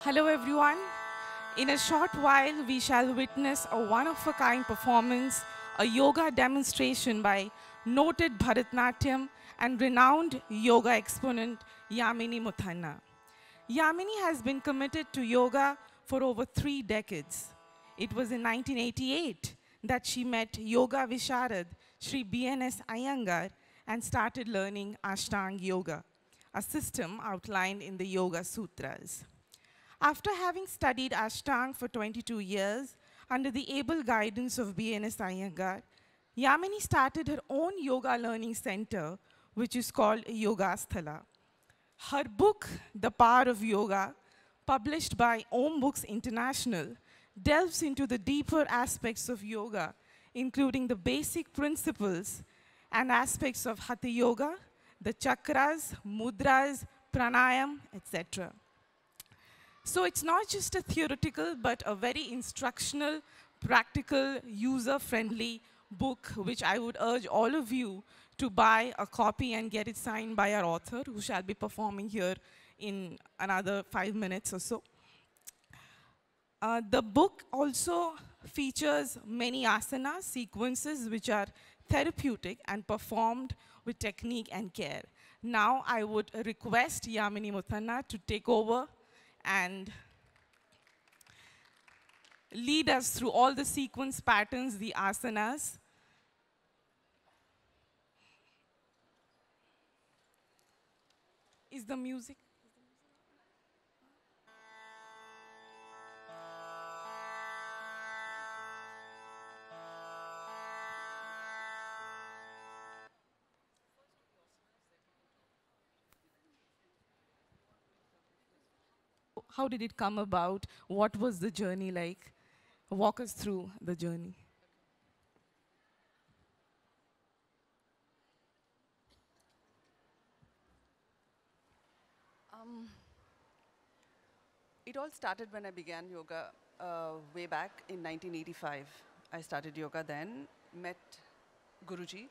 Hello everyone. In a short while, we shall witness a one-of-a-kind performance, a yoga demonstration by noted Bharatanatyam and renowned yoga exponent Yamini Muthanna. Yamini has been committed to yoga for over 3 decades. It was in 1988 that she met Yoga Visharad Sri B.N.S. Iyengar and started learning Ashtanga Yoga, a system outlined in the Yoga Sutras. After having studied Ashtanga for 22 years, under the able guidance of B.N.S. Iyengar, Yamini started her own yoga learning center, which is called Yogasthala. Her book, The Power of Yoga, published by Om Books International, delves into the deeper aspects of yoga, including the basic principles and aspects of Hatha Yoga, the chakras, mudras, pranayam, etc. So it's not just a theoretical, but a very instructional, practical, user-friendly book, which I would urge all of you to buy a copy and get it signed by our author, who shall be performing here in another 5 minutes or so. The book also features many asana sequences which are therapeutic and performed with technique and care. Now I would request Yamini Muthanna to take over and lead us through all the sequence patterns, the asanas. Is the music? How did it come about? What was the journey like? Walk us through the journey. It all started when I began yoga way back in 1985. I started yoga then, met Guruji.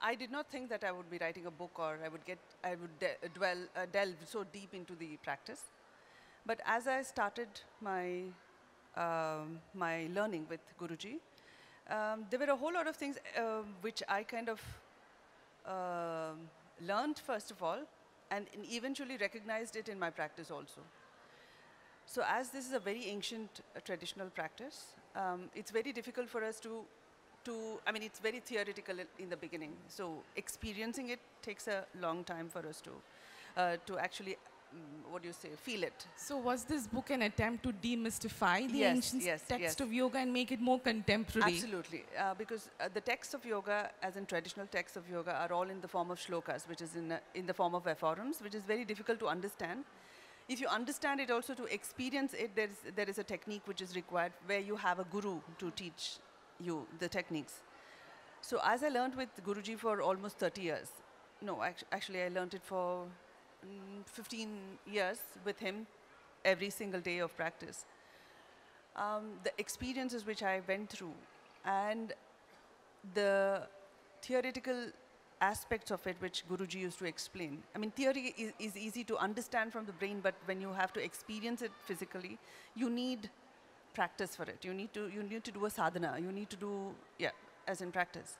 I did not think that I would be writing a book or I would delve so deep into the practice. But as I started my learning with Guruji, there were a whole lot of things which I kind of learned first of all, and eventually recognized it in my practice also. So as this is a very ancient traditional practice, it's very difficult for us I mean, it's very theoretical in the beginning. So experiencing it takes a long time for us to actually, what do you say, feel it. So was this book an attempt to demystify the ancient text of yoga and make it more contemporary? Absolutely, because the texts of yoga, as in traditional texts of yoga, are all in the form of shlokas, which is in the form of aphorisms, which is very difficult to understand. If you understand it also, to experience it, there is a technique which is required where you have a guru to teach you the techniques. So as I learned with Guruji for almost 30 years, no, actually I learned it for 15 years with him every single day of practice. The experiences which I went through and the theoretical aspects of it which Guruji used to explain. I mean, theory is easy to understand from the brain, but when you have to experience it physically, you need practice for it. You need to do a sadhana. You need to do, as in practice.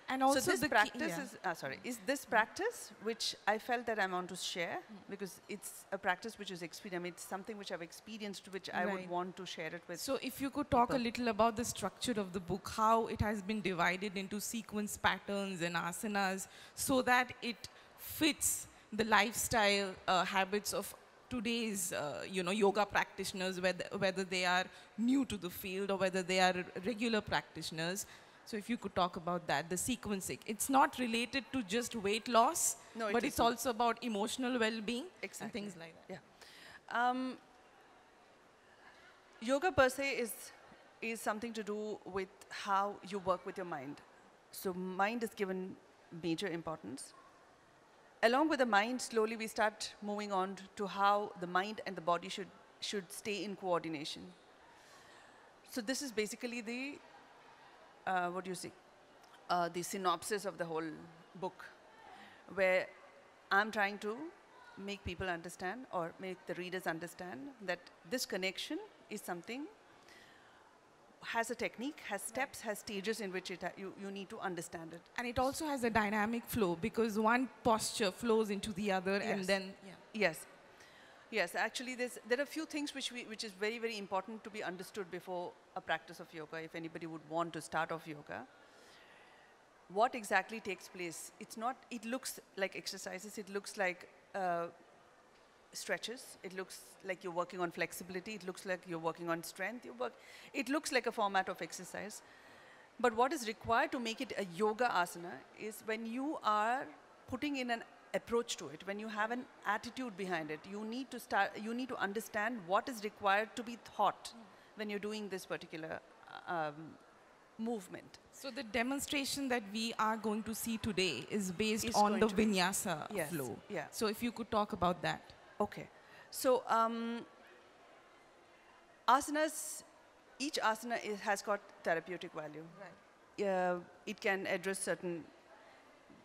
And also so this practice is this practice which I felt that I want to share, because it's a practice which is I mean, it's something which I've experienced, which I would want to share it with. So if you could talk a little about the structure of the book, how it has been divided into sequence patterns and asanas, so that it fits the lifestyle habits of today's yoga practitioners, whether they are new to the field or whether they are regular practitioners. So if you could talk about that, the sequencing. It's not related to just weight loss, but it's also about emotional well-being and things like that. Yeah. Yoga per se is something to do with how you work with your mind. So mind is given major importance. Along with the mind, slowly we start moving on to how the mind and the body should stay in coordination. So this is basically the, the synopsis of the whole book, where I'm trying to make people understand or make the readers understand that this connection is something, has a technique, has steps, has stages in which you need to understand it. And it also has a dynamic flow because one posture flows into the other and then, Yes. Yes, actually there are a few things which is very, very important to be understood before a practice of yoga, if anybody would want to start off yoga. What exactly takes place? It looks like exercises, it looks like stretches, it looks like you're working on flexibility, it looks like you're working on strength, it looks like a format of exercise. But what is required to make it a yoga asana is when you are putting in an approach to it, when you have an attitude behind it, you need to understand what is required to be thought when you're doing this particular movement. So the demonstration that we are going to see today is based on the vinyasa flow. Yeah. So if you could talk about that. Okay. So asanas, each asana has got therapeutic value. Right. It can address certain.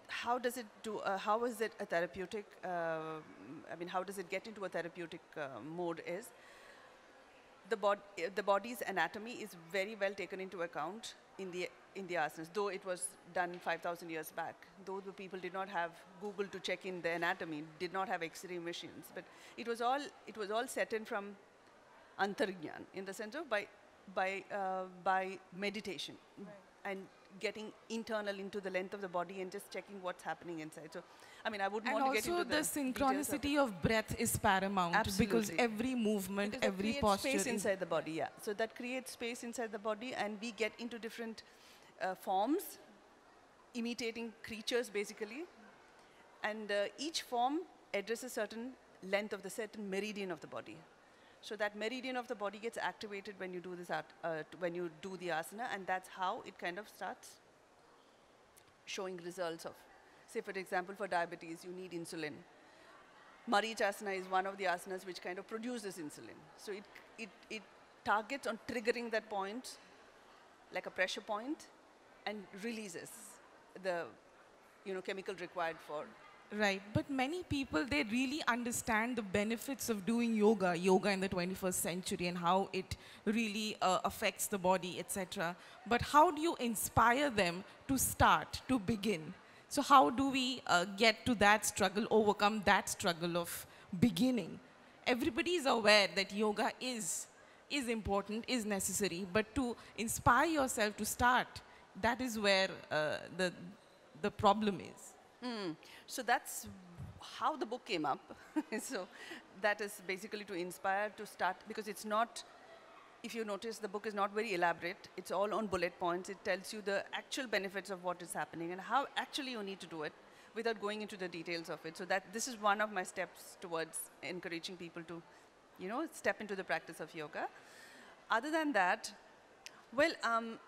How does it do? How is it a therapeutic? I mean, how does it get into a therapeutic mode? Is the body's anatomy is very well taken into account in the asanas, though it was done 5,000 years back. Though the people did not have Google to check in the anatomy, did not have X-ray machines, but it was all set in from antargyan, in the sense of by meditation. Right. And getting internal into the length of the body and just checking what's happening inside. So, I mean, I wouldn't want to get into the synchronicity of breath is paramount. Absolutely. Because every movement, every posture space inside the body, yeah. So that creates space inside the body, and we get into different forms, imitating creatures basically, and each form addresses certain length of the certain meridian of the body. So that meridian of the body gets activated when you do this when you do the asana, and that's how it kind of starts showing results of. Say, for example, for diabetes, you need insulin. Marichasana is one of the asanas which kind of produces insulin. So it targets on triggering that point, like a pressure point, and releases the chemical required for. Right, but many people, they really understand the benefits of doing yoga in the 21st century and how it really affects the body, etc. But how do you inspire them to start, to begin? So how do we get to that struggle, overcome that struggle of beginning? Everybody is aware that yoga is important, is necessary, but to inspire yourself to start, that is where the problem is. So that's how the book came up. So that is basically to inspire to start, because it's not, if you notice, the book is not very elaborate. It's all on bullet points. It tells you the actual benefits of what is happening and how actually you need to do it without going into the details of it. So that this is one of my steps towards encouraging people to, step into the practice of yoga. Other than that, well,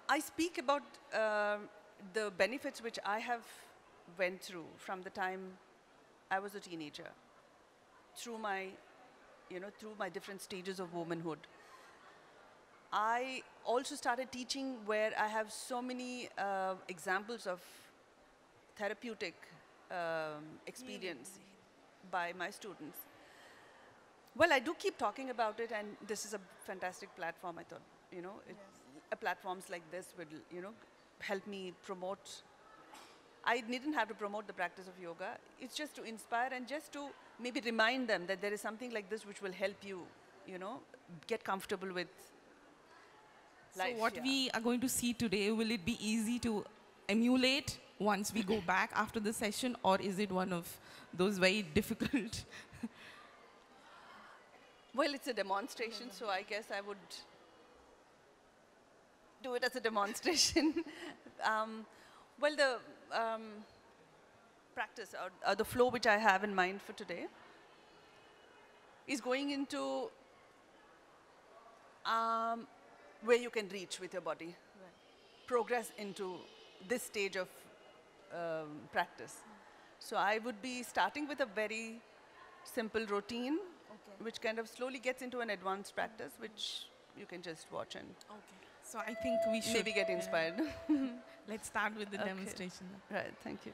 I speak about the benefits which I have went through from the time I was a teenager, through my different stages of womanhood. I also started teaching where I have so many examples of therapeutic experience by my students. Well, I do keep talking about it, and this is a fantastic platform. I thought, platforms like this would, help me promote. I didn't have to promote the practice of yoga. It's just to inspire and just to maybe remind them that there is something like this which will help you, get comfortable with life. So what we are going to see today, will it be easy to emulate once we go back after the session, or is it one of those very difficult? Well, it's a demonstration, so I guess I would do it as a demonstration. Well, the practice or the flow which I have in mind for today is going into where you can reach with your body, progress into this stage of practice. So I would be starting with a very simple routine, which kind of slowly gets into an advanced practice, which you can just watch and So I think we should maybe get inspired. Let's start with the demonstration. Right, thank you.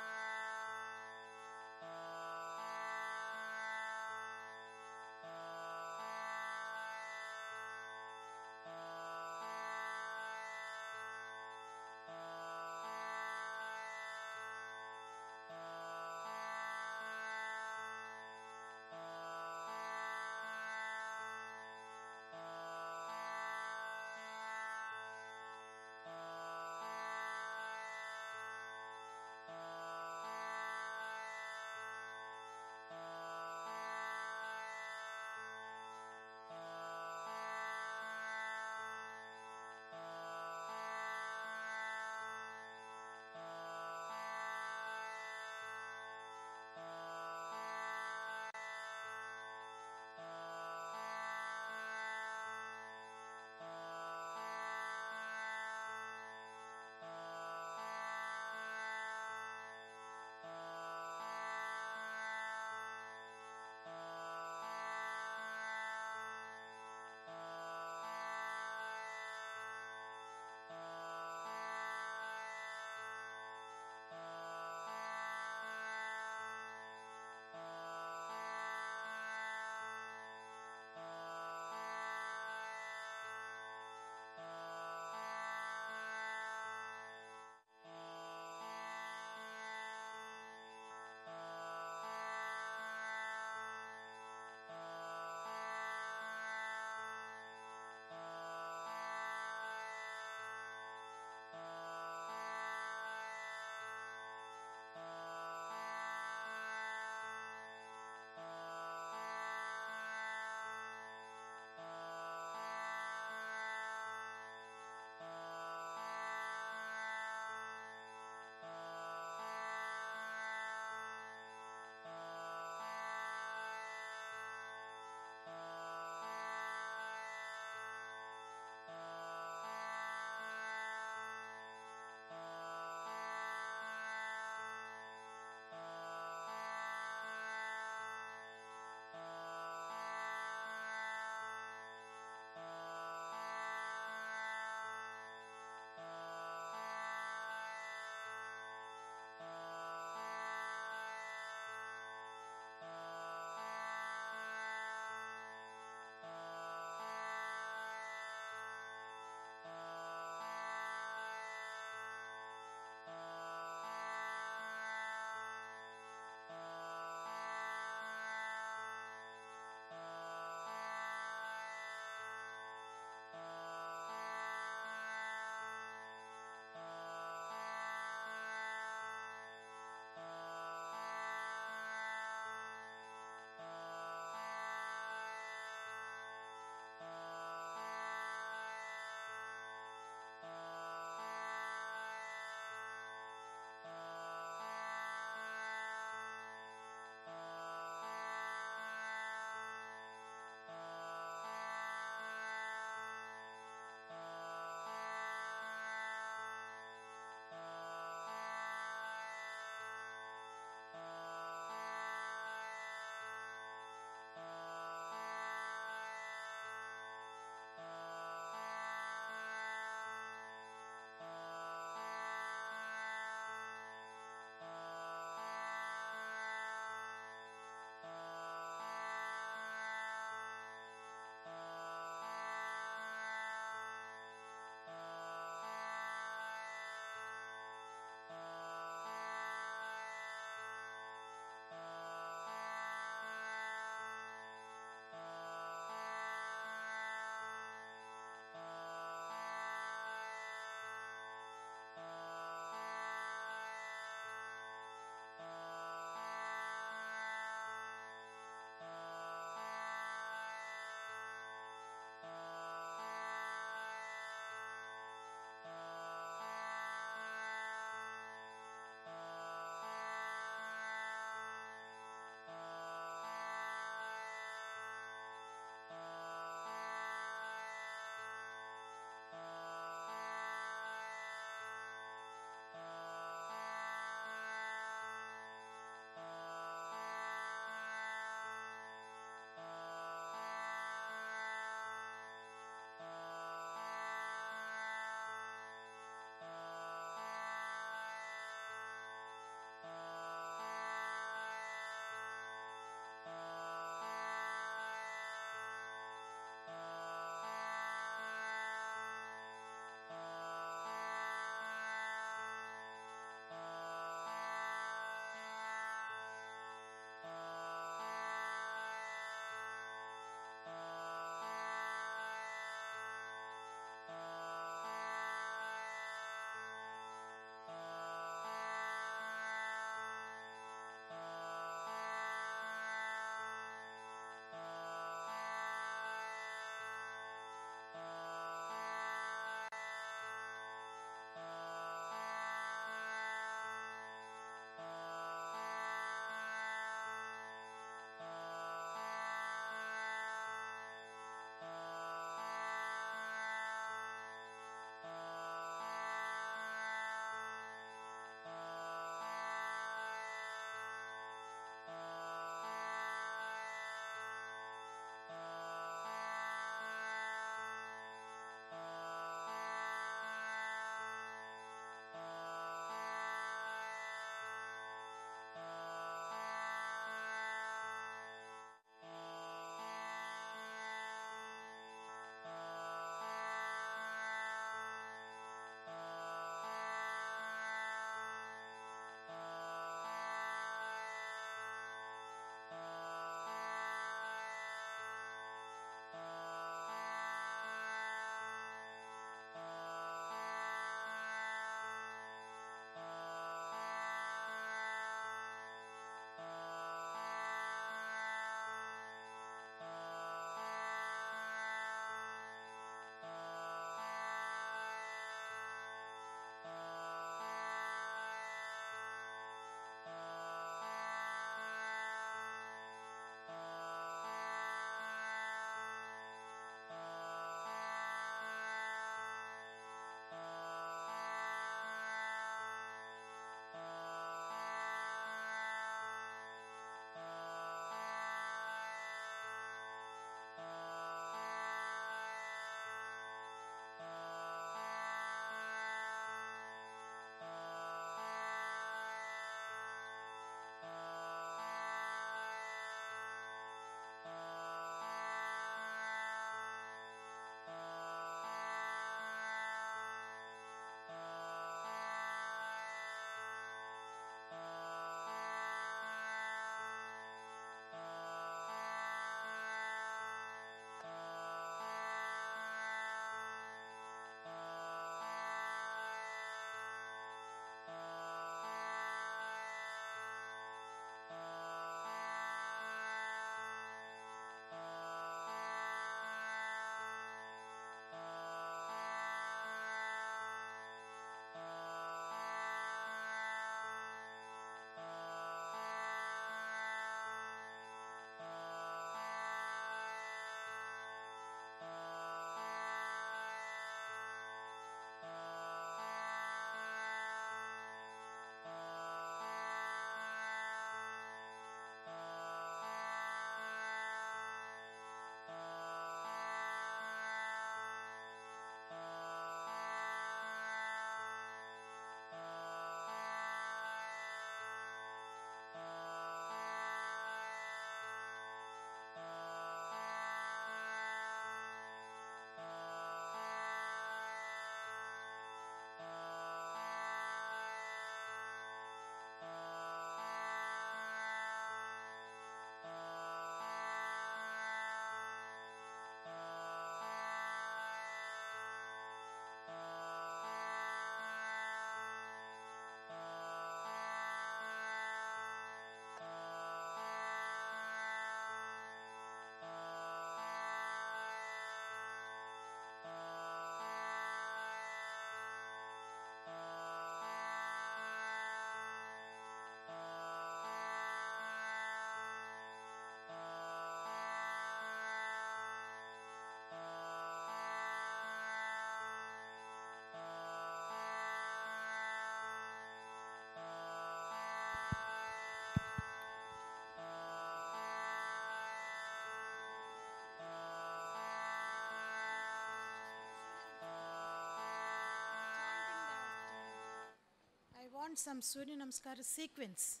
want some Surya Namaskara sequence.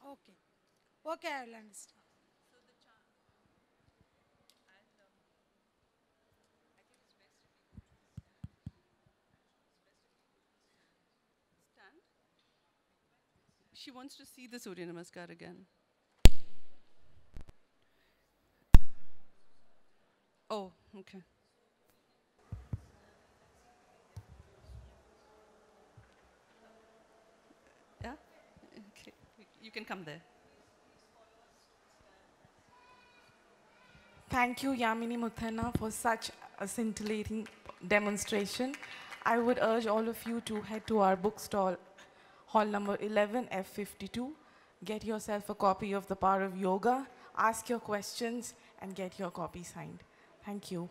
Okay. Okay, I will understand. Stand. She wants to see the Surya Namaskar again. Oh, okay. Yeah? Okay. You can come there. Thank you, Yamini Muthanna, for such a scintillating demonstration. I would urge all of you to head to our bookstall, hall number 11, F52. Get yourself a copy of The Power of Yoga, ask your questions, and get your copy signed. Thank you.